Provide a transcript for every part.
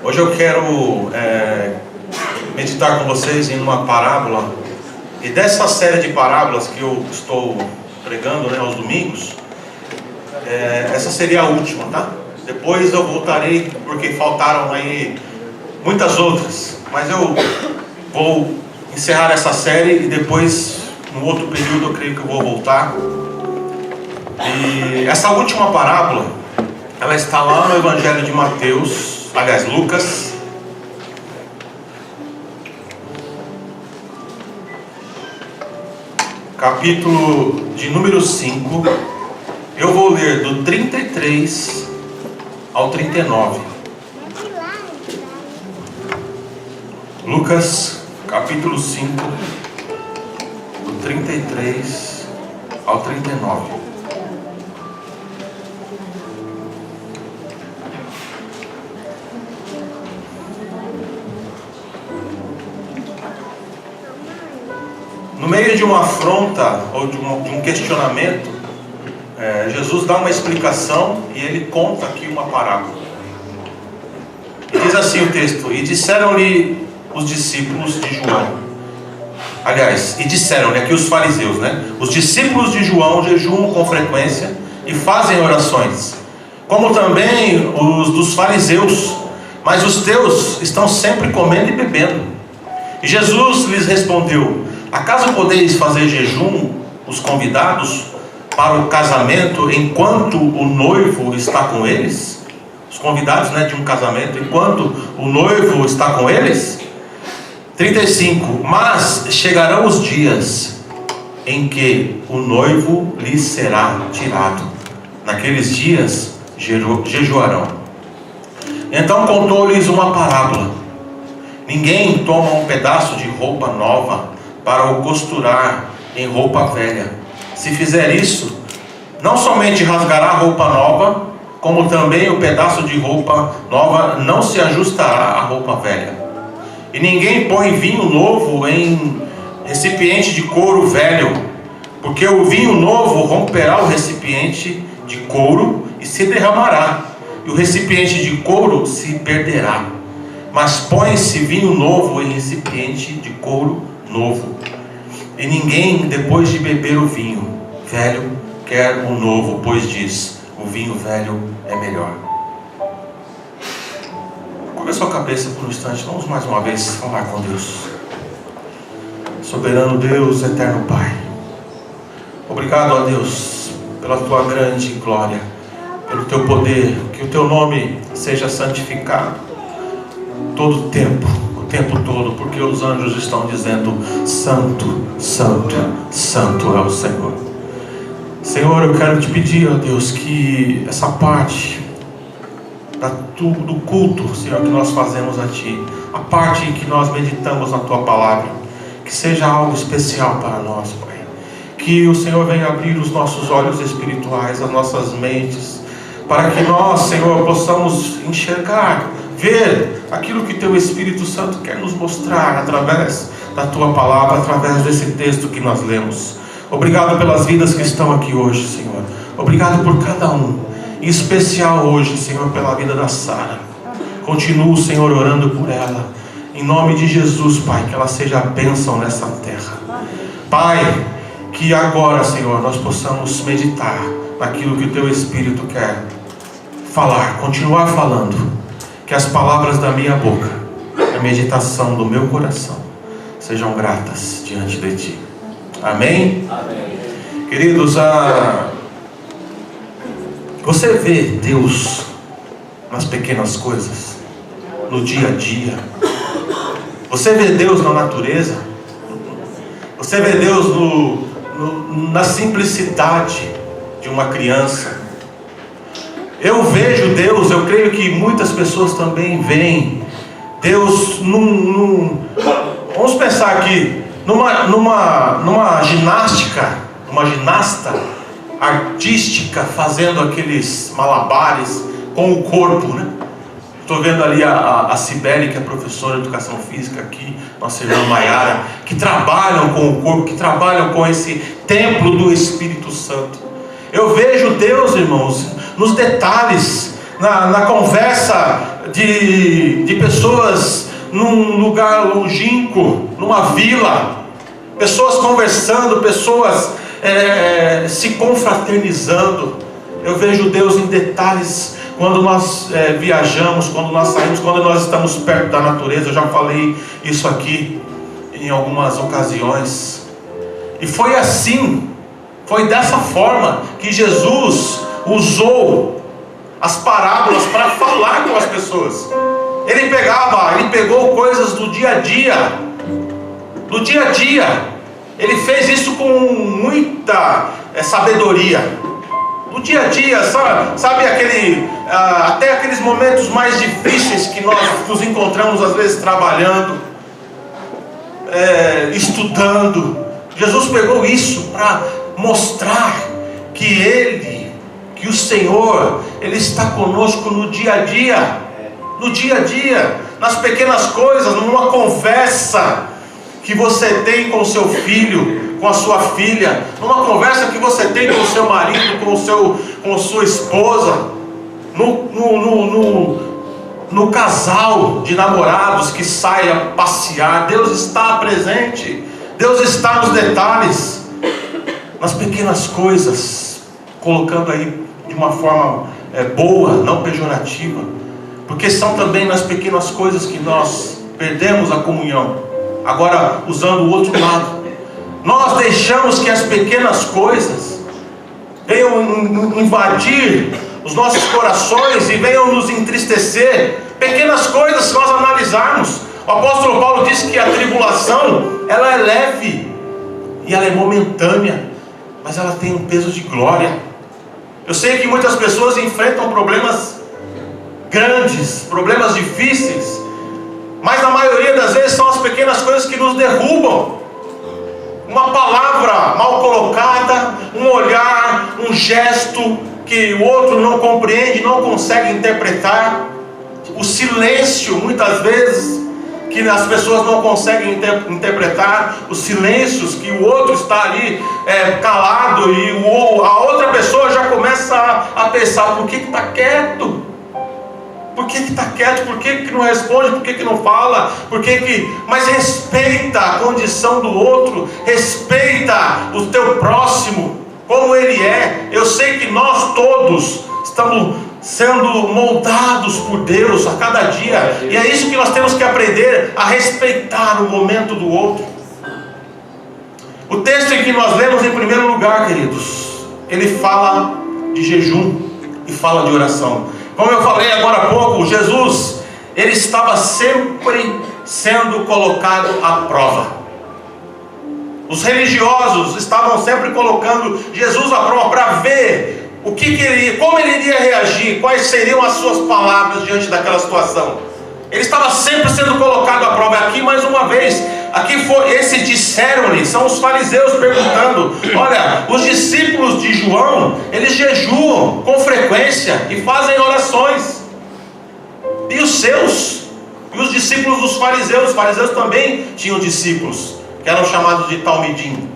Hoje eu quero meditar com vocês em uma parábola. E dessa série de parábolas que eu estou pregando, aos domingos, essa seria a última, tá? Depois eu voltarei, porque faltaram aí muitas outras. Mas eu vou encerrar essa série e depois, no outro período, eu creio que eu vou voltar. E essa última parábola, ela está lá no Evangelho de Mateus, aliás, Lucas, capítulo de número 5. Eu vou ler do 33 ao 39. Lucas, capítulo 5, do 33 ao 39. No meio de uma afronta ou de um questionamento, Jesus dá uma explicação e ele conta aqui uma parábola. E diz assim o texto: e disseram-lhe os discípulos de João, aliás, e disseram-lhe aqui os fariseus, os discípulos de João jejuam com frequência e fazem orações, como também os dos fariseus, mas os teus estão sempre comendo e bebendo. E Jesus lhes respondeu: acaso podeis fazer jejum, os convidados, para o casamento, enquanto o noivo está com eles? Os convidados de um casamento, enquanto o noivo está com eles? 35. Mas chegarão os dias em que o noivo lhes será tirado. Naqueles dias jejuarão. Então contou-lhes uma parábola: ninguém toma um pedaço de roupa nova para o costurar em roupa velha. Se fizer isso, não somente rasgará a roupa nova, como também o pedaço de roupa nova não se ajustará à roupa velha. E ninguém põe vinho novo em recipiente de couro velho, porque o vinho novo romperá o recipiente de couro e se derramará, e o recipiente de couro se perderá. Mas põe-se vinho novo em recipiente de couro novo. E ninguém, depois de beber o vinho velho, quer o novo, pois diz: o vinho velho é melhor. Curva sua cabeça por um instante. Vamos mais uma vez falar com Deus. Soberano Deus, eterno Pai, obrigado a Deus pela tua grande glória, pelo teu poder. Que o teu nome seja santificado todo o tempo todo, porque os anjos estão dizendo: santo, santo, santo é o Senhor. Senhor, eu quero te pedir, ó Deus, que essa parte do culto, Senhor, que nós fazemos a Ti, a parte em que nós meditamos na Tua palavra, que seja algo especial para nós, Pai. Que o Senhor venha abrir os nossos olhos espirituais, as nossas mentes, para que nós, Senhor, possamos enxergar, ver aquilo que Teu Espírito Santo quer nos mostrar através da Tua palavra, através desse texto que nós lemos. Obrigado pelas vidas que estão aqui hoje, Senhor. Obrigado por cada um, em especial hoje, Senhor, pela vida da Sara. Continuo, Senhor, orando por ela, em nome de Jesus, Pai, que ela seja a bênção nessa terra. Pai, que agora, Senhor, nós possamos meditar naquilo que o Teu Espírito quer falar, continuar falando. Que as palavras da minha boca, a meditação do meu coração, sejam gratas diante de Ti. Amém? Amém. Queridos, você vê Deus nas pequenas coisas, no dia a dia. Você vê Deus na natureza. Você vê Deus na simplicidade de uma criança. Eu vejo Deus, eu creio que muitas pessoas também veem Deus vamos pensar aqui, numa ginástica, uma ginasta artística fazendo aqueles malabares com o corpo, Estou vendo ali a Cibele, que é professora de educação física aqui, nossa irmã Maiara, que trabalham com o corpo, que trabalham com esse templo do Espírito Santo. Eu vejo Deus, irmãos, nos detalhes, na conversa de pessoas num lugar longínquo, numa vila, pessoas conversando, pessoas se confraternizando. Eu vejo Deus em detalhes quando nós viajamos, quando nós saímos, quando nós estamos perto da natureza. Eu já falei isso aqui em algumas ocasiões. E foi assim, foi dessa forma que Jesus usou as parábolas para falar com as pessoas. Ele pegou coisas do dia a dia, ele fez isso com muita sabedoria. No dia a dia, sabe até aqueles momentos mais difíceis que nós nos encontramos às vezes trabalhando, estudando. Jesus pegou isso para mostrar que o Senhor, Ele está conosco no dia a dia, nas pequenas coisas, numa conversa que você tem com o seu filho, com a sua filha, numa conversa que você tem com o seu marido, com a sua esposa, no casal de namorados que sai a passear. Deus está presente, Deus está nos detalhes, nas pequenas coisas, colocando aí de uma forma boa, não pejorativa, porque são também nas pequenas coisas que nós perdemos a comunhão. Agora, usando o outro lado, nós deixamos que as pequenas coisas venham invadir os nossos corações e venham nos entristecer. Pequenas coisas, se nós analisarmos, o apóstolo Paulo diz que a tribulação, ela é leve e ela é momentânea, mas ela tem um peso de glória. Eu sei que muitas pessoas enfrentam problemas grandes, problemas difíceis, mas na maioria das vezes são as pequenas coisas que nos derrubam. Uma palavra mal colocada, um olhar, um gesto que o outro não compreende, não consegue interpretar, o silêncio, muitas vezes, que as pessoas não conseguem interpretar, os silêncios que o outro está ali calado, e a outra pessoa já começa a pensar: por que está quieto? Por que está quieto? Por que não responde? Por que não fala? Mas respeita a condição do outro, respeita o teu próximo, como ele é. Eu sei que nós todos estamos sendo moldados por Deus a cada dia, e é isso que nós temos que aprender, a respeitar o momento do outro. O texto em que nós lemos, em primeiro lugar, queridos, ele fala de jejum e fala de oração. Como eu falei agora há pouco, Jesus, ele estava sempre sendo colocado à prova. Os religiosos estavam sempre colocando Jesus à prova para ver como ele iria reagir, quais seriam as suas palavras diante daquela situação. Ele estava sempre sendo colocado à prova. Aqui, mais uma vez, esse disseram-lhe, são os fariseus perguntando: olha, os discípulos de João, eles jejuam com frequência e fazem orações, e os discípulos dos fariseus, os fariseus também tinham discípulos, que eram chamados de talmidim.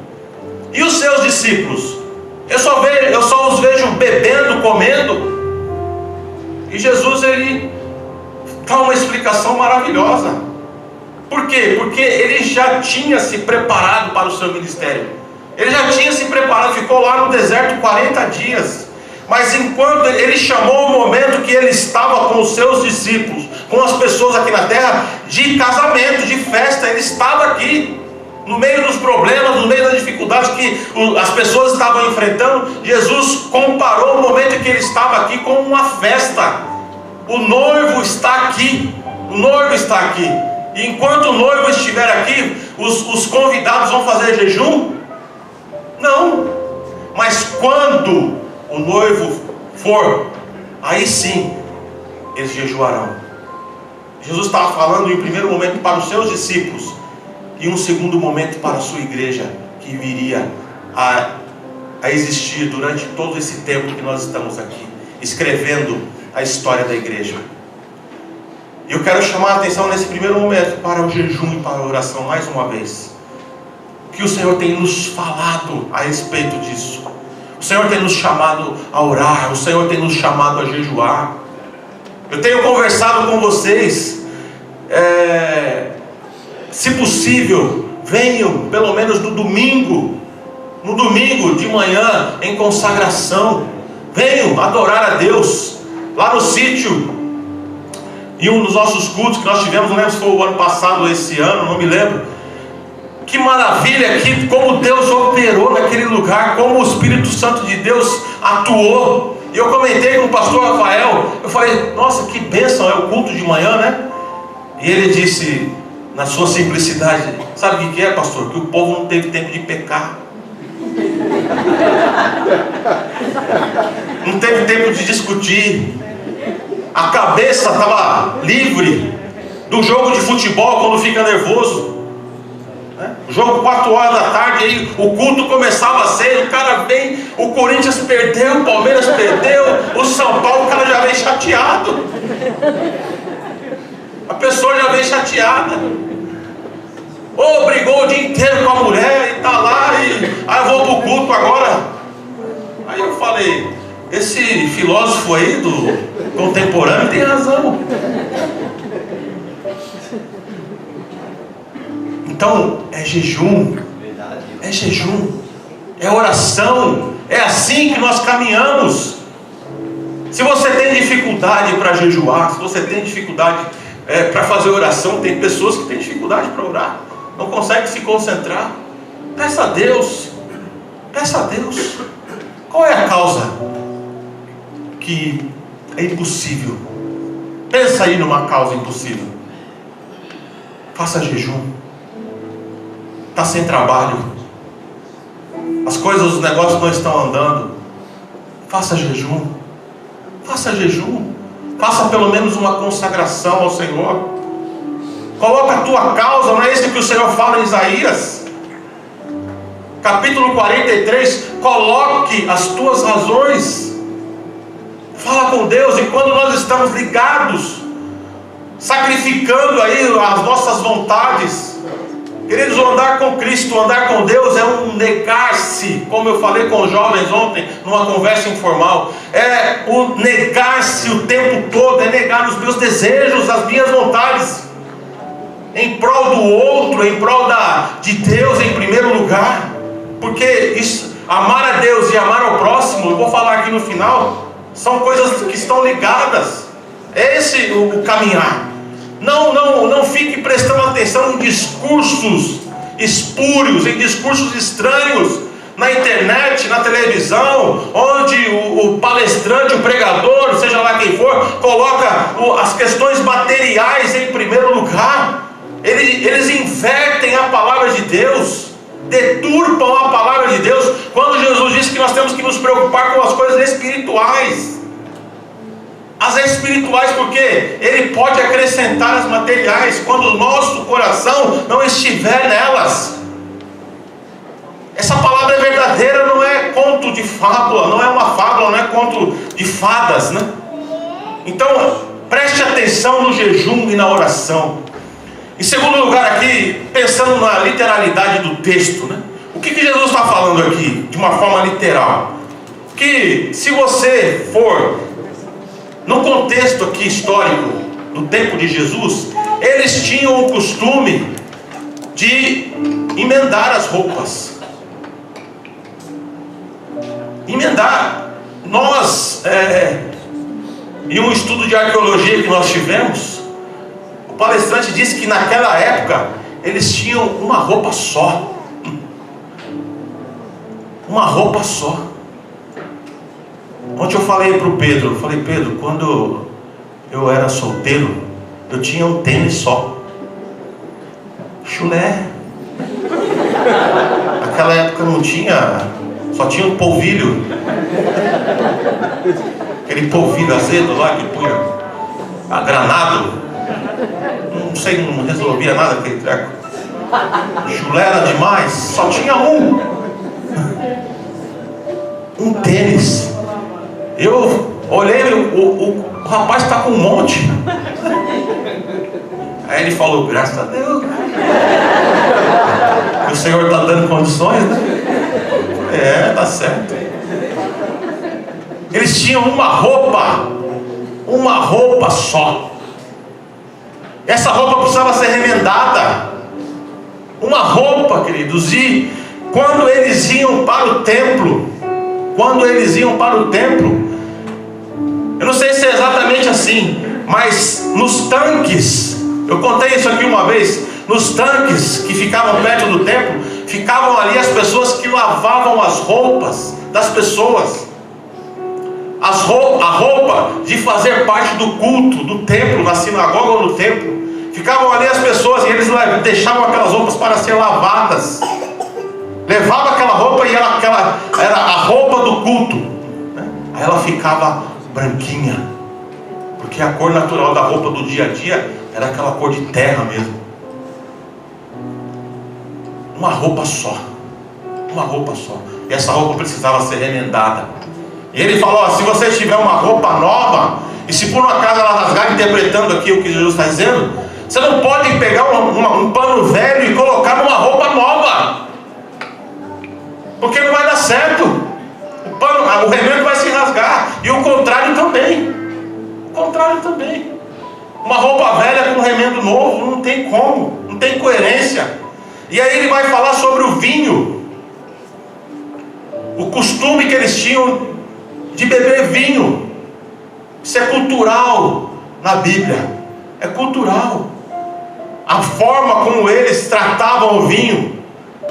E os seus discípulos? Eu só os vejo bebendo, comendo. E Jesus, ele dá uma explicação maravilhosa. Por quê? Porque ele já tinha se preparado para o seu ministério. Ele já tinha se preparado, ficou lá no deserto 40 dias. Mas enquanto ele chamou o momento que ele estava com os seus discípulos, com as pessoas aqui na terra, de casamento, de festa, ele estava aqui. No meio dos problemas, no meio das dificuldades que as pessoas estavam enfrentando, Jesus comparou o momento em que ele estava aqui com uma festa. O noivo está aqui. O noivo está aqui. E enquanto o noivo estiver aqui, os convidados vão fazer jejum? Não. Mas quando o noivo for, aí sim eles jejuarão. Jesus estava falando em primeiro momento para os seus discípulos, e um segundo momento para a sua igreja, que viria a existir durante todo esse tempo que nós estamos aqui, escrevendo a história da igreja. E eu quero chamar a atenção nesse primeiro momento para o jejum e para a oração mais uma vez. O que o Senhor tem nos falado a respeito disso? O Senhor tem nos chamado a orar, o Senhor tem nos chamado a jejuar. Eu tenho conversado com vocês. Se possível, venham pelo menos no domingo de manhã, em consagração. Venham adorar a Deus lá no sítio. Em um dos nossos cultos que nós tivemos, não lembro se foi o ano passado ou esse ano, não me lembro. Que maravilha, como Deus operou naquele lugar, como o Espírito Santo de Deus atuou. E eu comentei com o pastor Rafael, eu falei, nossa, que bênção, é o culto de manhã, né? E ele disse, na sua simplicidade, sabe o que é, pastor? Que o povo não teve tempo de pecar. Não teve tempo de discutir. A cabeça estava livre do jogo de futebol quando fica nervoso. O jogo 4 horas da tarde, aí o culto começava às 6, o cara vem, o Corinthians perdeu, o Palmeiras perdeu, o São Paulo, o cara já vem chateado. A pessoa já vem chateada. Ou brigou o dia inteiro com a mulher e tá lá, aí eu vou pro culto agora. Aí eu falei, esse filósofo aí do contemporâneo tem razão. Então, é jejum, é oração, é assim que nós caminhamos. Se você tem dificuldade para jejuar, se você tem dificuldade para fazer oração, tem pessoas que têm dificuldade para orar, não conseguem se concentrar. Peça a Deus, qual é a causa que é impossível? Pensa aí numa causa impossível. Faça jejum. Está sem trabalho, as coisas, os negócios não estão andando. Faça jejum, faça pelo menos uma consagração ao Senhor. Coloca a tua causa, não é isso que o Senhor fala em Isaías capítulo 43, coloque as tuas razões, fala com Deus. E quando nós estamos ligados, sacrificando aí as nossas vontades, queridos, o andar com Cristo, o andar com Deus é um negar-se, como eu falei com os jovens ontem, numa conversa informal, é o negar-se o tempo todo, é negar os meus desejos, as minhas vontades, em prol do outro, em prol de Deus em primeiro lugar, porque isso, amar a Deus e amar ao próximo, eu vou falar aqui no final, são coisas que estão ligadas. É esse o caminhar. Não fique prestando atenção em discursos espúrios, em discursos estranhos na internet, na televisão, onde o palestrante, o pregador, seja lá quem for, coloca as questões materiais em primeiro lugar. Eles invertem a palavra de Deus, deturpam a palavra de Deus, quando Jesus disse que nós temos que nos preocupar com as coisas espirituais. As espirituais, porque Ele pode acrescentar as materiais quando o nosso coração não estiver nelas. Essa palavra é verdadeira, não é conto de fábula, não é uma fábula, não é conto de fadas, né? Então, preste atenção no jejum e na oração. Em segundo lugar aqui, pensando na literalidade do texto, né? O que Jesus está falando aqui, de uma forma literal? Que se você for no contexto aqui histórico, no tempo de Jesus, eles tinham o costume de emendar as roupas. Emendar. Nós, em um estudo de arqueologia que nós tivemos, o palestrante disse que naquela época eles tinham uma roupa só. Uma roupa só. Ontem eu falei para o Pedro, Pedro, quando eu era solteiro, eu tinha um tênis só. Chulé. Naquela época não tinha, só tinha um polvilho. Aquele polvilho azedo lá que punha granado. Não sei, não resolvia nada aquele treco. Chulé era demais, só tinha um tênis. Eu olhei, o rapaz está com um monte. Aí ele falou, graças a Deus, o Senhor está dando condições, né? Tá certo. Eles tinham uma roupa uma roupa só. Essa roupa precisava ser remendada. Uma roupa, queridos. E quando eles iam para o templo, eu não sei se é exatamente assim, mas nos tanques, eu contei isso aqui uma vez, nos tanques que ficavam perto do templo, ficavam ali as pessoas que lavavam as roupas das pessoas. A roupa de fazer parte do culto, do templo, na sinagoga ou no templo. Ficavam ali as pessoas e eles deixavam aquelas roupas para ser lavadas. Levava aquela roupa e era a roupa do culto, né? Aí ela ficava branquinha, porque a cor natural da roupa do dia a dia era aquela cor de terra mesmo. Uma roupa só. E essa roupa precisava ser remendada. E ele falou: se você tiver uma roupa nova, e se por um acaso ela rasgar, interpretando aqui o que Jesus está dizendo, você não pode pegar um pano velho e colocar numa roupa nova, porque não vai dar certo. O remendo vai se rasgar. E o contrário também. Uma roupa velha com remendo novo, não tem como, não tem coerência. E aí ele vai falar sobre o vinho, o costume que eles tinham de beber vinho. Isso é cultural na Bíblia. É cultural. A forma como eles tratavam o vinho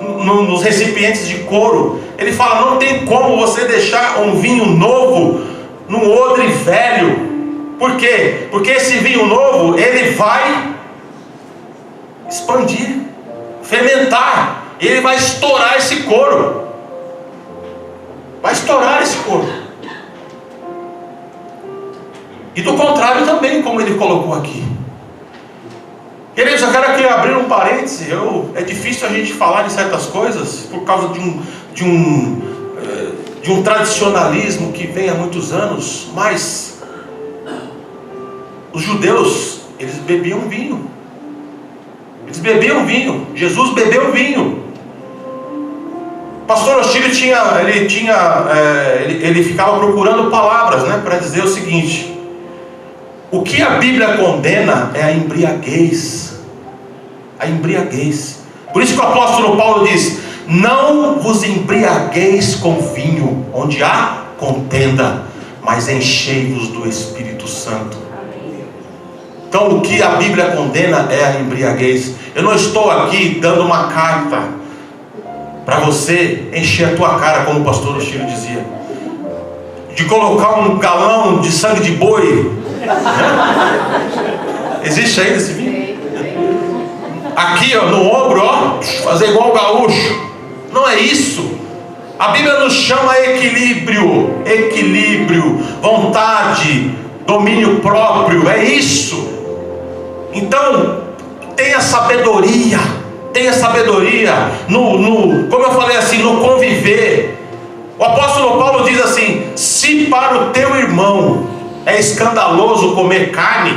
nos recipientes de couro. Ele fala: não tem como você deixar um vinho novo num odre velho. Por quê? Porque esse vinho novo, ele vai expandir, fermentar, ele vai estourar esse couro. E do contrário também, como ele colocou aqui. Queridos, eu quero aqui abrir um parêntese. É difícil a gente falar de certas coisas por causa de um tradicionalismo que vem há muitos anos. Mas os judeus, eles bebiam vinho. Jesus bebeu vinho. O pastor Ostílio ele ficava procurando palavras, né, para dizer o seguinte: o que a Bíblia condena é a embriaguez. Por isso que o apóstolo Paulo diz: não vos embriagueis com vinho, onde há contenda, mas enchei-vos do Espírito Santo. Então o que a Bíblia condena é a embriaguez. Eu não estou aqui dando uma carta para você encher a tua cara, como o pastor Ostílio dizia, de colocar um galão de sangue de boi. Existe ainda esse vinho? Aqui, ó, no ombro, ó, fazer igual o gaúcho. Não é isso. A Bíblia nos chama a equilíbrio, vontade, domínio próprio. É isso. Então, tenha sabedoria como eu falei assim, no conviver. O apóstolo Paulo diz assim: se para o teu irmão é escandaloso comer carne,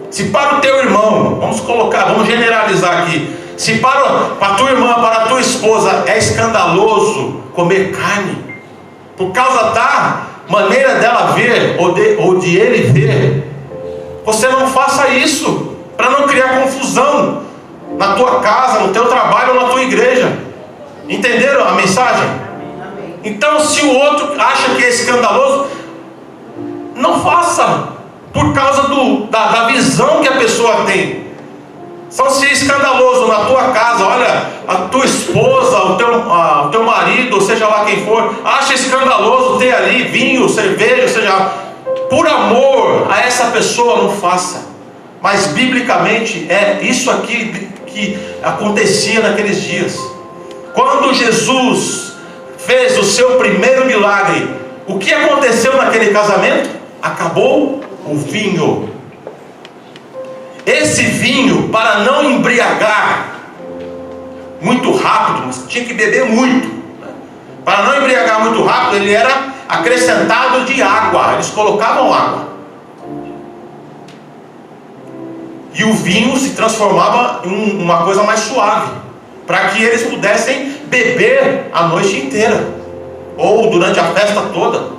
se para o teu irmão, vamos generalizar aqui, se para a tua irmã, para a tua esposa é escandaloso comer carne, por causa da maneira dela ver ou de ele ver, você não faça isso, para não criar confusão na tua casa, no teu trabalho ou na tua igreja. Entenderam a mensagem? Então, se o outro acha que é escandaloso, não faça, por causa da visão que a pessoa tem. Então, se é escandaloso na tua casa, olha, a tua esposa, o teu marido, ou seja lá quem for, acha escandaloso ter ali vinho, cerveja, ou seja, por amor a essa pessoa, não faça. Mas biblicamente é isso aqui que acontecia naqueles dias. Quando Jesus fez o seu primeiro milagre, o que aconteceu naquele casamento? Acabou o vinho. Esse vinho, para não embriagar muito rápido, mas tinha que beber muito. Para não embriagar muito rápido, ele era acrescentado de água. Eles colocavam água. E o vinho se transformava em uma coisa mais suave, para que eles pudessem beber a noite inteira, ou durante a festa toda.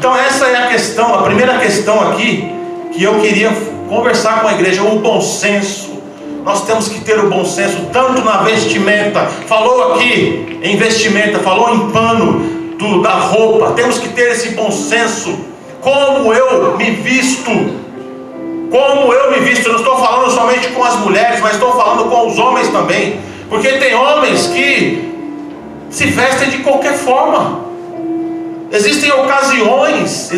Então essa é a questão, a primeira questão aqui que eu queria conversar com a igreja, o bom senso. Nós temos que ter o bom senso, tanto na vestimenta, falou aqui em vestimenta, falou em pano da roupa, temos que ter esse bom senso. Como eu me visto, eu não estou falando somente com as mulheres, mas estou falando com os homens também, porque tem homens que se vestem de qualquer forma. Existem ocasiões,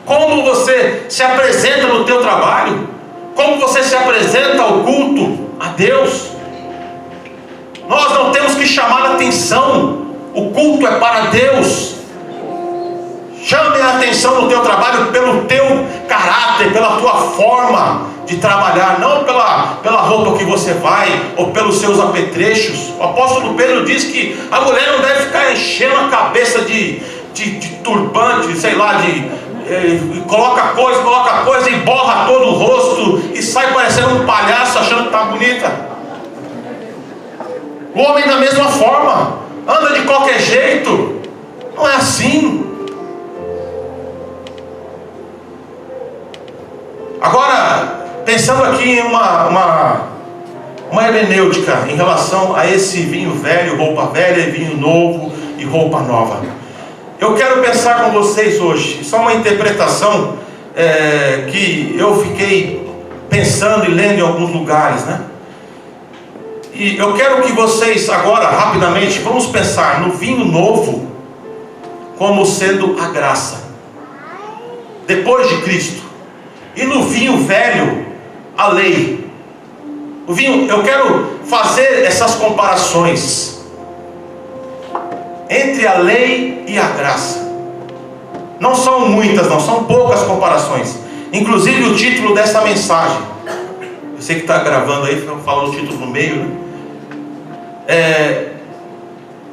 como você se apresenta no teu trabalho, como você se apresenta ao culto a Deus. Nós não temos que chamar a atenção, o culto é para Deus. Chame a atenção no teu trabalho pelo teu caráter, pela tua forma de trabalhar, não pela roupa que você vai, ou pelos seus apetrechos. O apóstolo Pedro diz que a mulher não deve ficar enchendo a cabeça de turbante, sei lá, coloca coisa e borra todo o rosto e sai parecendo um palhaço achando que está bonita. O homem da mesma forma, anda de qualquer jeito. Não é assim. Agora, pensando aqui em uma hermenêutica em relação a esse vinho velho, roupa velha, e vinho novo e roupa nova, eu quero pensar com vocês hoje, só uma interpretação que eu fiquei pensando e lendo em alguns lugares, né? E eu quero que vocês agora, rapidamente, vamos pensar no vinho novo como sendo a graça, depois de Cristo, e no vinho velho, a lei. O vinho, eu quero fazer essas comparações entre a lei e a graça. Não são muitas, não, são poucas comparações. Inclusive o título dessa mensagem, eu sei que está gravando aí, falando o título no meio, né?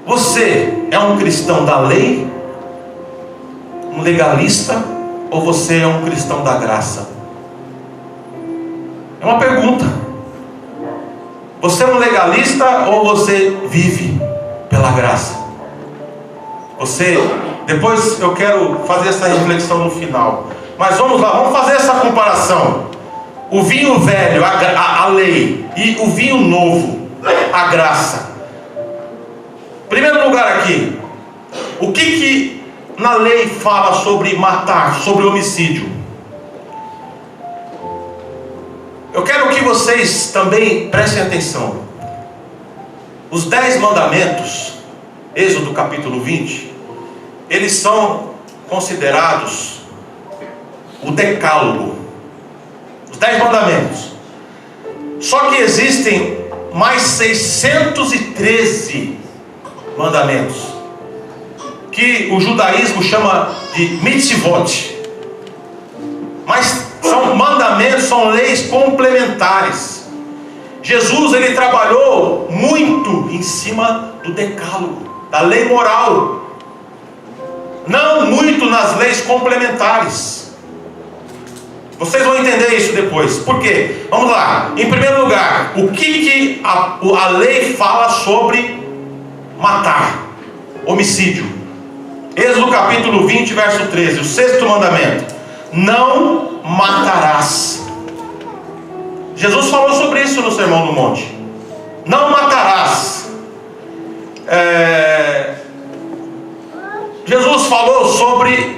Você é um cristão da lei, um legalista, ou você é um cristão da graça? É uma pergunta. Você é um legalista ou você vive pela graça? Depois eu quero fazer essa reflexão no final, mas vamos lá, vamos fazer essa comparação. O vinho velho, a lei, e o vinho novo, a graça. Primeiro lugar aqui, o que na lei fala sobre matar, sobre homicídio? Eu quero que vocês também prestem atenção. Os 10 mandamentos, Êxodo capítulo 20, eles são considerados o decálogo, os 10 mandamentos. Só que existem mais 613 mandamentos, que o judaísmo chama de mitzvot. Mas são mandamentos, são leis complementares. Jesus, ele trabalhou muito em cima do decálogo, da lei moral, não muito nas leis complementares. Vocês vão entender isso depois. Por quê? Vamos lá. Em primeiro lugar, o que a lei fala sobre matar, homicídio? Êxodo capítulo 20, verso 13, o 6º mandamento: não matarás. Jesus falou sobre isso no Sermão do Monte. Não matarás. Jesus falou sobre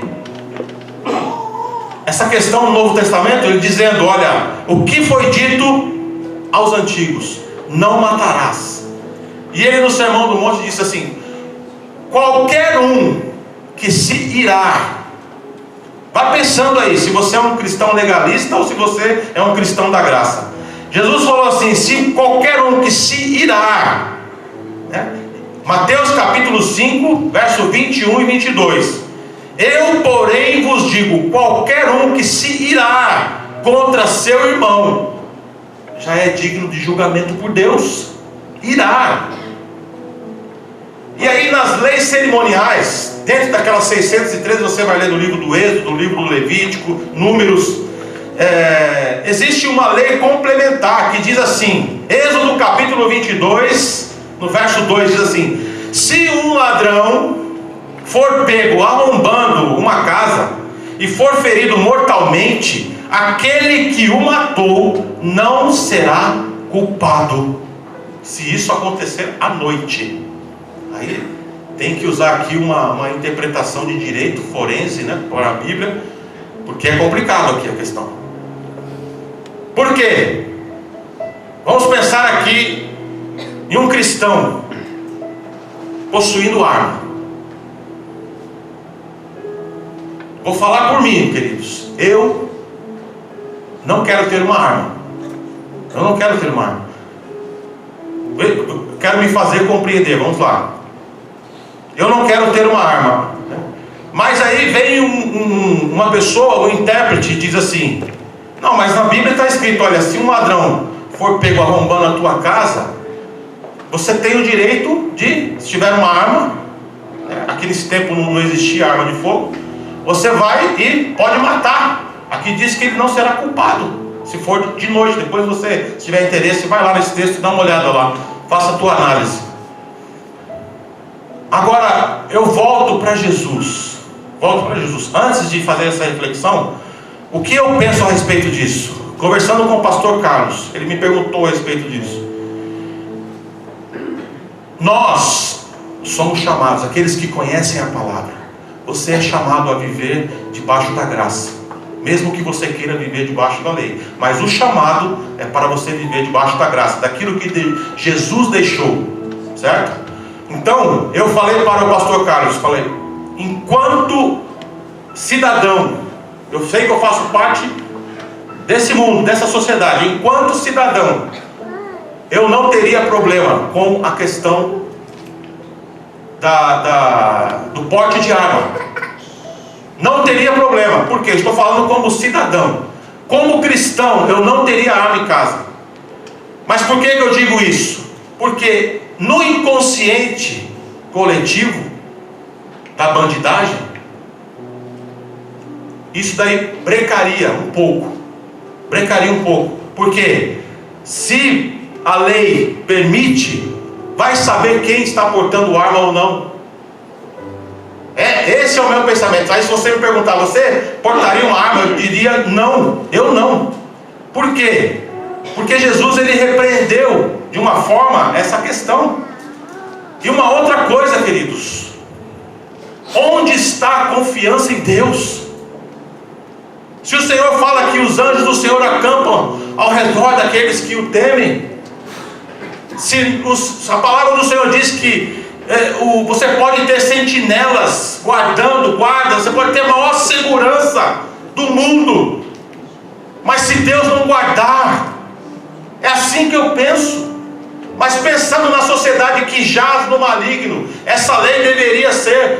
essa questão no Novo Testamento, ele dizendo: olha, o que foi dito aos antigos, não matarás. E ele no Sermão do Monte disse assim: qualquer um que se irá. Vai pensando aí, se você é um cristão legalista ou se você é um cristão da graça. Jesus falou assim: se qualquer um que se irá, né? Mateus capítulo 5, verso 21 e 22. Eu, porém, vos digo: qualquer um que se irá contra seu irmão já é digno de julgamento por Deus. Irá. E aí nas leis cerimoniais, dentro daquelas 613, você vai ler do livro do Êxodo, do livro do Levítico, Números, existe uma lei complementar que diz assim, Êxodo capítulo 22, no verso 2 diz assim: se um ladrão for pego arrombando uma casa e for ferido mortalmente, aquele que o matou não será culpado, se isso acontecer à noite. Aí tem que usar aqui uma interpretação de direito forense, né, para a Bíblia, porque é complicado aqui a questão. Por quê? Vamos pensar aqui em um cristão possuindo arma. Vou falar por mim, queridos. Eu não quero ter uma arma. Eu não quero ter uma arma. Eu quero me fazer compreender. Vamos lá. Eu não quero ter uma arma. Mas aí vem uma pessoa, um intérprete, e diz assim: não, mas na Bíblia está escrito, olha, se um ladrão for pego arrombando a tua casa, você tem o direito de, se tiver uma arma, aqui nesse tempo não existia arma de fogo, você vai e pode matar. Aqui diz que ele não será culpado, se for de noite. Depois você, se tiver interesse, vai lá nesse texto e dá uma olhada lá, faça a tua análise. Agora, eu volto para Jesus. Antes de fazer essa reflexão, o que eu penso a respeito disso? Conversando com o pastor Carlos, ele me perguntou a respeito disso. Nós somos chamados, aqueles que conhecem a palavra. Você é chamado a viver debaixo da graça, mesmo que você queira viver debaixo da lei. Mas o chamado é para você viver debaixo da graça, daquilo que Jesus deixou, certo? Então, eu falei para o pastor Carlos, enquanto cidadão, eu sei que eu faço parte desse mundo, dessa sociedade. Enquanto cidadão, eu não teria problema com a questão do porte de arma. Não teria problema, porque estou falando como cidadão. Como cristão, eu não teria arma em casa. Mas por que eu digo isso? Porque no inconsciente coletivo da bandidagem, isso daí brecaria um pouco. Porque se a lei permite, vai saber quem está portando arma ou não. Esse é o meu pensamento. Aí se você me perguntar, você portaria uma arma? Eu diria não, eu não. Por quê? Porque Jesus, ele repreendeu de uma forma essa questão. E uma outra coisa, queridos, onde está a confiança em Deus? Se o Senhor fala que os anjos do Senhor acampam ao redor daqueles que o temem, se a palavra do Senhor diz que você pode ter sentinelas guardando, você pode ter a maior segurança do mundo, mas se Deus não guardar, é assim que eu penso. Mas pensando na sociedade que jaz no maligno, essa lei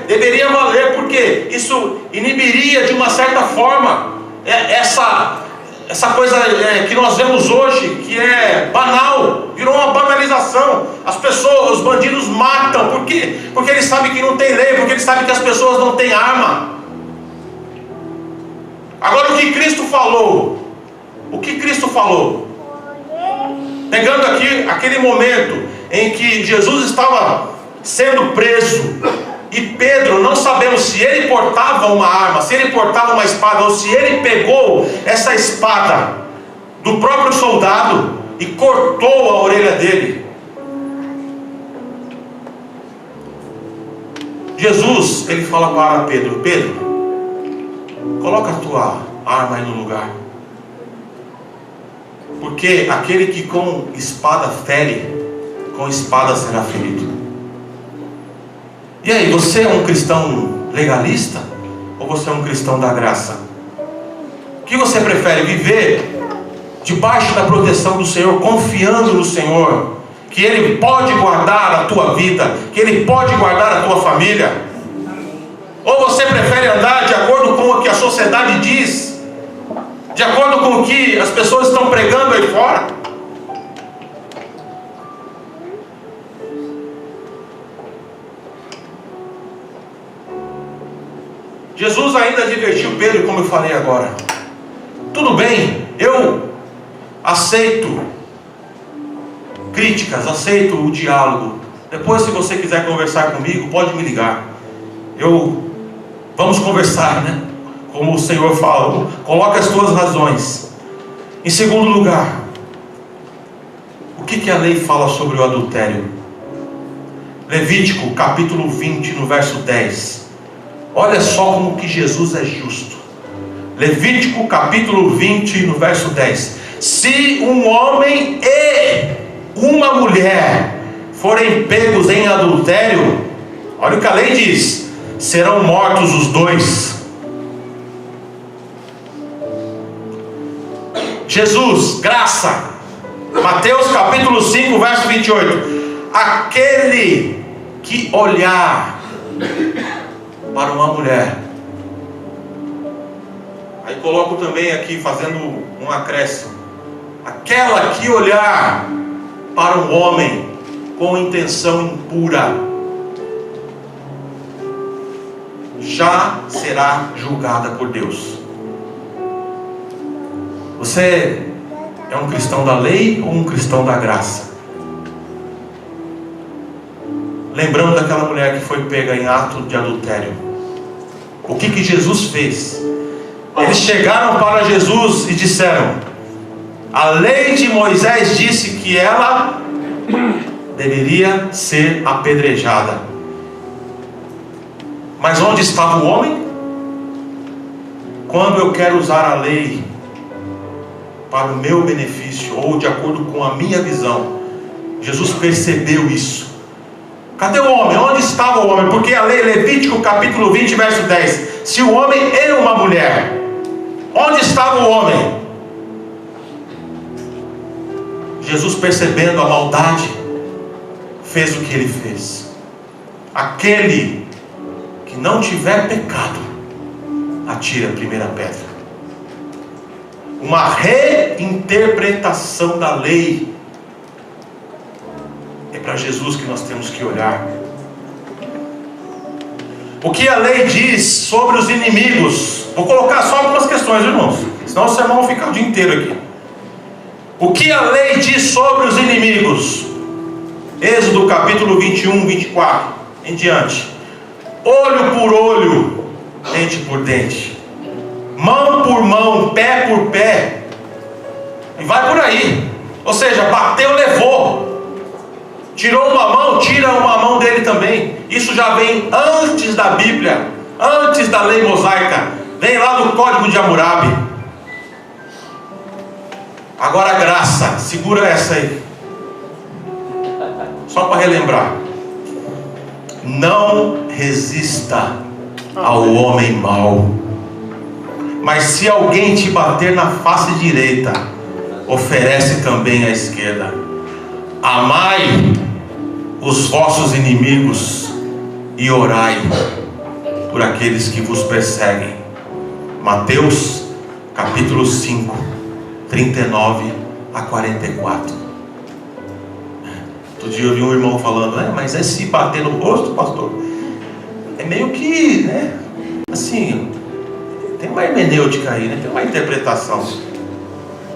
deveria valer, porque isso inibiria de uma certa forma essa coisa que nós vemos hoje, que é banal, virou uma banalização. As pessoas, os bandidos matam, por quê? Porque eles sabem que não tem lei, porque eles sabem que as pessoas não têm arma. Agora o que Cristo falou? Pegando aqui aquele momento em que Jesus estava sendo preso, e Pedro, não sabemos se ele portava uma arma, se ele portava uma espada, ou se ele pegou essa espada do próprio soldado e cortou a orelha dele. Jesus, ele fala para Pedro: Pedro, coloca a tua arma aí no lugar, porque aquele que com espada fere, com espada será ferido. E aí, você é um cristão legalista? Ou você é um cristão da graça? O que você prefere? Viver debaixo da proteção do Senhor, confiando no Senhor, que Ele pode guardar a tua vida, que Ele pode guardar a tua família? Ou você prefere andar de acordo com o que a sociedade diz, de acordo com o que as pessoas estão pregando aí fora? Jesus ainda advertiu Pedro, como eu falei agora: tudo bem, eu aceito críticas, aceito o diálogo. Depois, se você quiser conversar comigo, pode me ligar. Vamos conversar, né? Como o Senhor fala, coloca as tuas razões. Em segundo lugar, o que a lei fala sobre o adultério? Levítico capítulo 20, no verso 10. Olha só como que Jesus é justo. Levítico capítulo 20, no verso 10. Se um homem e uma mulher forem pegos em adultério, olha o que a lei diz: serão mortos os dois. Jesus, graça. Mateus capítulo 5, verso 28. Aquele que olhar para uma mulher, aí coloco também aqui, fazendo um acréscimo, aquela que olhar para um homem com intenção impura, já será julgada por Deus. Você é um cristão da lei ou um cristão da graça? Lembrando daquela mulher que foi pega em ato de adultério, o que Jesus fez? Eles chegaram para Jesus e disseram: a lei de Moisés disse que ela deveria ser apedrejada. Mas onde estava o homem? Quando eu quero usar a lei para o meu benefício, ou de acordo com a minha visão, Jesus percebeu isso. Cadê o homem? Onde estava o homem? Porque a lei, Levítico capítulo 20, verso 10. Se o homem e uma mulher, onde estava o homem? Jesus, percebendo a maldade, fez o que ele fez. Aquele que não tiver pecado, atire a primeira pedra. Uma reinterpretação da lei. É para Jesus que nós temos que olhar. O que a lei diz sobre os inimigos? Vou colocar só algumas questões, irmãos, senão o sermão vai ficar o dia inteiro aqui. O que a lei diz sobre os inimigos? Êxodo capítulo 21, 24 em diante. Olho por olho, dente por dente, mão por mão, pé por pé, e vai por aí. Ou seja, bateu, levou. Tirou uma mão, tira uma mão dele também. Isso já vem antes da Bíblia, antes da lei mosaica. Vem lá do Código de Hammurabi. Agora a graça, segura essa aí, só para relembrar. Não resista ao homem mau, mas se alguém te bater na face direita, oferece também a esquerda. Amai os vossos inimigos e orai por aqueles que vos perseguem. Mateus capítulo 5, 39 a 44. Outro dia eu vi um irmão falando: mas é se bater no rosto, pastor, é meio que, né, assim, tem uma hermenêutica aí, né? Tem uma interpretação.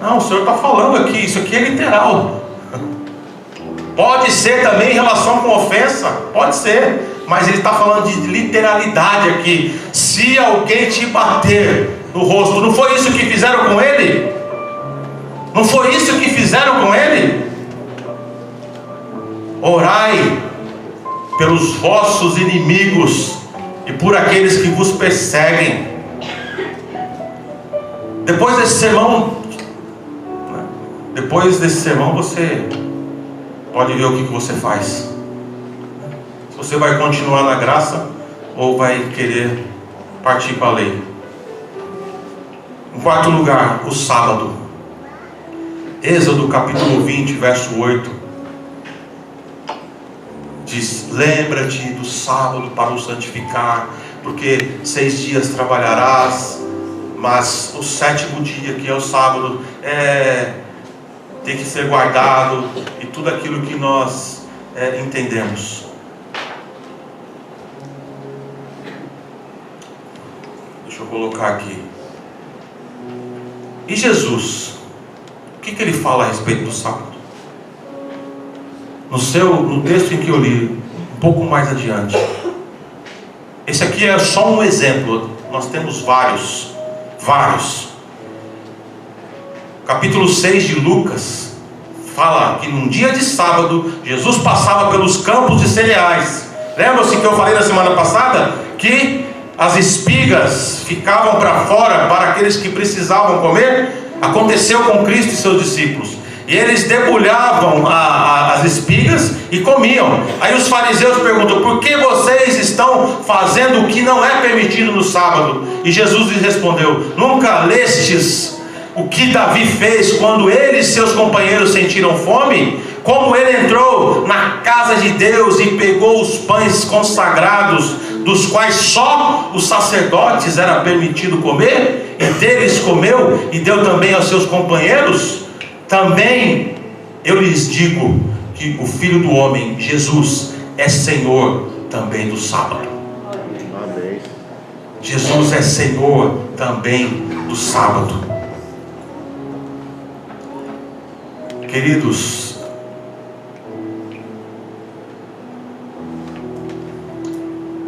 Não, o senhor está falando aqui, isso aqui é literal. Pode ser também em relação com ofensa, pode ser, mas ele está falando de literalidade aqui. Se alguém te bater no rosto, não foi isso que fizeram com ele? Não foi isso que fizeram com ele? Orai pelos vossos inimigos e por aqueles que vos perseguem. Depois desse sermão você pode ver o que você faz. Se você vai continuar na graça ou vai querer partir para a lei. Em quarto lugar, o sábado. Êxodo capítulo 20, verso 8 diz: lembra-te do sábado para o santificar, porque 6 dias trabalharás, mas o 7º dia, que é o sábado, tem que ser guardado, e tudo aquilo que nós entendemos. Deixa eu colocar aqui. E Jesus, o que ele fala a respeito do sábado? No texto em que eu li, um pouco mais adiante, Esse aqui é só um exemplo. Nós temos vários. Capítulo 6 de Lucas fala que num dia de sábado Jesus passava pelos campos de cereais. Lembra-se que eu falei na semana passada que as espigas ficavam para fora para aqueles que precisavam comer? Aconteceu com Cristo e seus discípulos. E eles debulhavam as espigas e comiam. Aí os fariseus perguntam: por que vocês estão fazendo o que não é permitido no sábado? E Jesus lhes respondeu: nunca lestes o que Davi fez quando ele e seus companheiros sentiram fome? Como ele entrou na casa de Deus e pegou os pães consagrados, dos quais só os sacerdotes era permitido comer, e deles comeu e deu também aos seus companheiros? Também eu lhes digo que o Filho do Homem, Jesus, é Senhor também do sábado. Amém. Jesus é Senhor também do sábado. Queridos,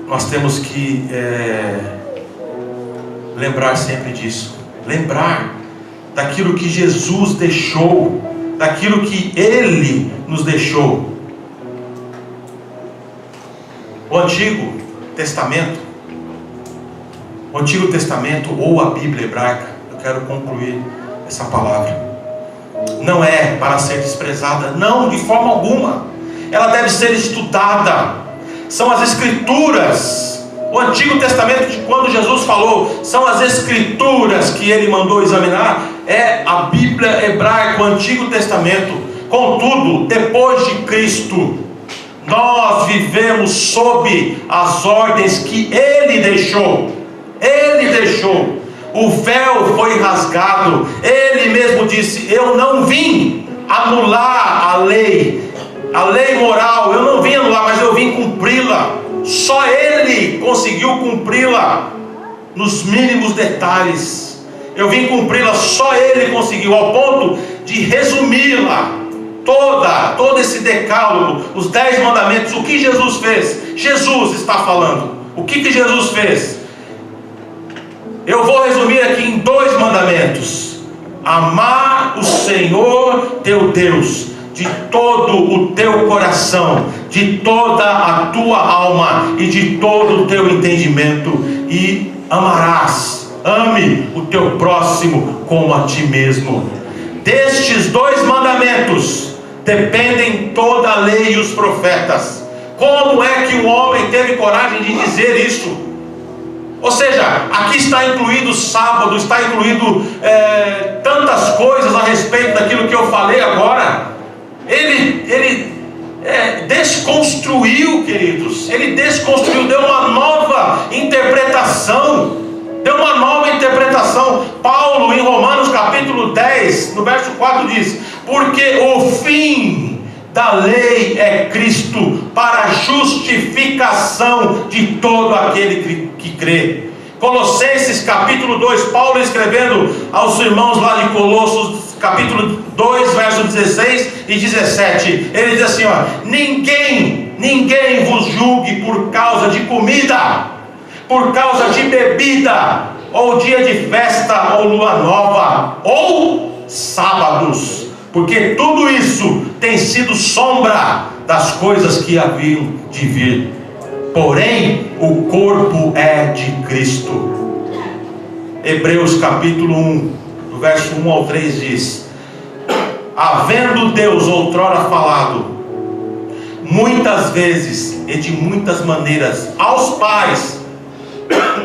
nós temos que lembrar sempre disso. Lembrar daquilo que Jesus deixou, daquilo que Ele nos deixou. O Antigo Testamento ou a Bíblia hebraica, eu quero concluir essa palavra, não é para ser desprezada, não, de forma alguma. Ela deve ser estudada. São as Escrituras. O Antigo Testamento, quando Jesus falou, são as Escrituras que ele mandou examinar. É a Bíblia hebraica, o Antigo Testamento. Contudo, depois de Cristo, nós vivemos sob as ordens que Ele deixou. Ele deixou. O véu foi rasgado. Ele mesmo disse: eu não vim anular a lei moral, eu não vim anular, mas eu vim cumpri-la. Só Ele conseguiu cumpri-la nos mínimos detalhes. Eu vim cumpri-la, só Ele conseguiu, ao ponto de resumi-la todo esse decálogo, os 10 mandamentos. O que Jesus fez? Jesus está falando. O que Jesus fez? Eu vou resumir aqui em 2 mandamentos: amar o Senhor teu Deus de todo o teu coração, de toda a tua alma e de todo o teu entendimento, e ame o teu próximo como a ti mesmo. Destes 2 mandamentos dependem toda a lei e os profetas. Como é que o homem teve coragem de dizer isso? Ou seja, aqui está incluído o sábado, está incluído tantas coisas a respeito daquilo que eu falei agora. Ele desconstruiu, queridos. Ele desconstruiu, deu uma nova interpretação. Paulo, em Romanos capítulo 10, no verso 4 diz: porque o fim da lei é Cristo, para a justificação de todo aquele que crê. Colossenses capítulo 2, Paulo escrevendo aos irmãos lá de Colossos, capítulo 2, verso 16 e 17, ele diz assim: ninguém vos julgue por causa de comida, por causa de bebida, ou dia de festa, ou lua nova, ou sábados, porque tudo isso tem sido sombra das coisas que haviam de vir. Porém, o corpo é de Cristo. Hebreus capítulo 1, do verso 1 ao 3 diz: havendo Deus outrora falado muitas vezes e de muitas maneiras aos pais,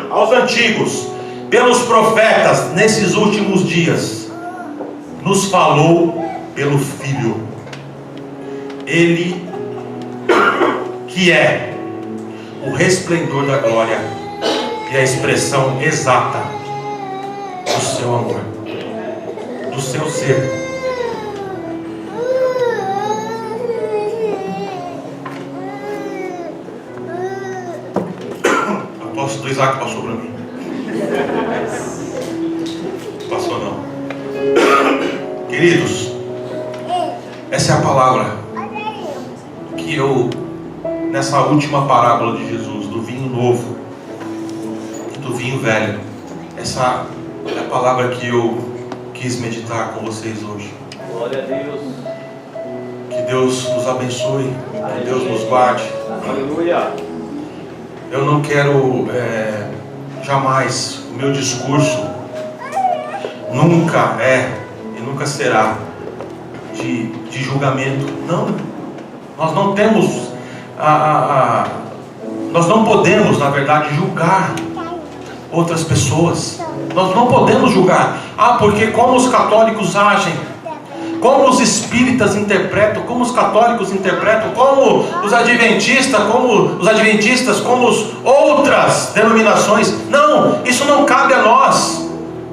aos antigos, pelos profetas, nesses últimos dias nos falou pelo Filho, Ele que é o resplendor da glória e a expressão exata do seu amor, do seu ser. Apóstolo Isaac passou para mim. Passou não. Queridos, essa é a palavra que eu, nessa última parábola de Jesus, do vinho novo, vinho velho. Essa é a palavra que eu quis meditar com vocês hoje. Glória a Deus. Que Deus nos abençoe, que Deus nos guarde. Aleluia. Eu não quero jamais, o meu discurso nunca é e nunca será de julgamento. Não, nós não temos nós não podemos, na verdade, julgar outras pessoas. Nós não podemos julgar. porque como os católicos agem, como os espíritas interpretam, como os católicos interpretam, como os adventistas, como as outras denominações. Não, isso não cabe a nós.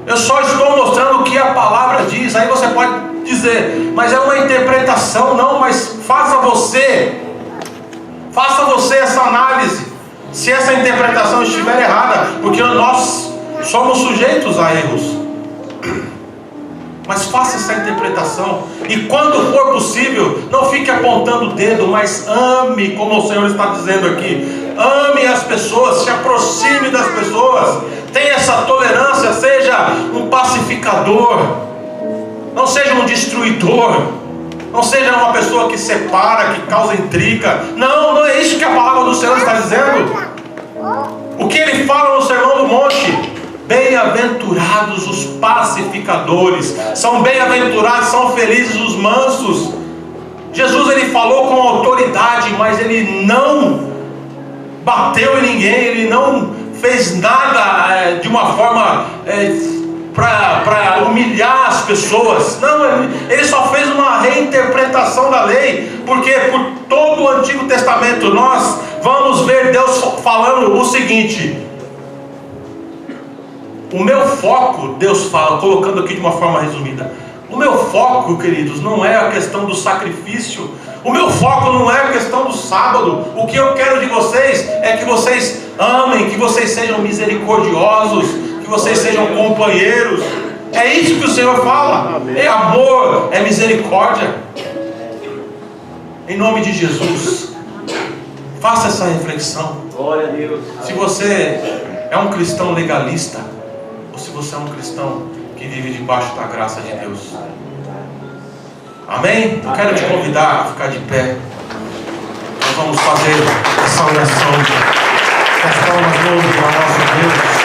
Eu só estou mostrando o que a palavra diz. Aí você pode dizer, mas é uma interpretação. Não, mas faça você essa análise, se essa interpretação estiver errada, porque nós somos sujeitos a erros. Mas faça essa interpretação, e quando for possível, não fique apontando o dedo, mas ame, como o Senhor está dizendo aqui. Ame as pessoas, se aproxime das pessoas, tenha essa tolerância, seja um pacificador, não seja um destruidor, não seja uma pessoa que separa, que causa intriga. Não é isso que a palavra do Senhor está dizendo. O que Ele fala no Sermão do Monte: bem-aventurados os pacificadores, são bem-aventurados, são felizes os mansos. Jesus, Ele falou com autoridade, mas Ele não bateu em ninguém, Ele não fez nada de uma forma para humilhar as pessoas. Não, Ele só fez uma reinterpretação da lei, porque por todo o Antigo Testamento nós vamos ver Deus falando o seguinte. O meu foco, Deus fala, colocando aqui de uma forma resumida, o meu foco, queridos, não é a questão do sacrifício, o meu foco não é a questão do sábado. O que eu quero de vocês é que vocês amem, que vocês sejam misericordiosos, que vocês sejam companheiros. É isso que o Senhor fala. É amor, é misericórdia. Em nome de Jesus, faça essa reflexão. Glória a Deus. Se você é um cristão legalista, ou se você é um cristão que vive debaixo da graça de Deus. Amém? Eu quero te convidar a ficar de pé. Nós vamos fazer essa oração. As palmas no nosso Deus.